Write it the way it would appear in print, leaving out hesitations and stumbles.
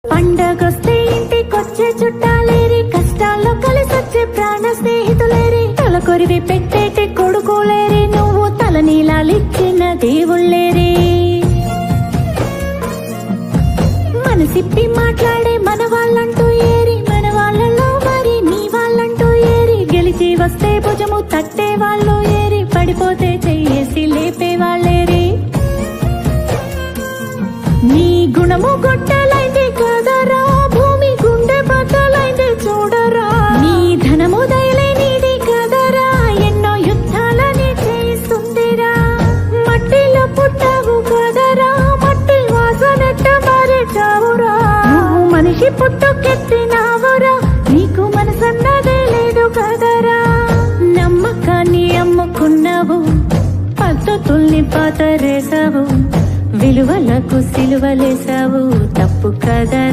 పండగొస్తే ఇంటికొచ్చే చుట్టాలేరి, కష్టాల్లో కలిసొచ్చే ప్రాణ స్నేహితులేరి, తలకొరివి పెట్టేటి కొడుకోలేరి, నువ్వు తలనీలాలిచ్చిన దేవుళ్ళేరి, మనసిప్పి మాట్లాడే మన వాళ్ళంటూ ఏరి, మన వాళ్ళలో మరి నీ వాళ్ళంటూ ఏరి, గెలిచి వస్తే భుజము తట్టే వాళ్ళు ఏరి, పడిపోతే చెయ్యేసి లేపే వాళ్ళేరి, నీ గుణము గొట్టలైంది కదరా, భూమి గుండె బద్దలైంది చూడరా, నీ ధనము దయలేనిది కదరా, ఎన్నో యుద్ధాలని చేస్తుందిరా, మట్టిలో పుట్టావు కదరా, మట్టి వాసనట్ట మారేచావురా, నువ్వు మనిషి పుట్టుకెత్తినావురా, నీకు మనసన్నదే లేదు కదరా, నమ్మకాన్ని అమ్ముకున్నావు, పద్ధతుల్ని పాతరేసావు, విలువలకు సిలువలేసావు, తప్పు కదరా.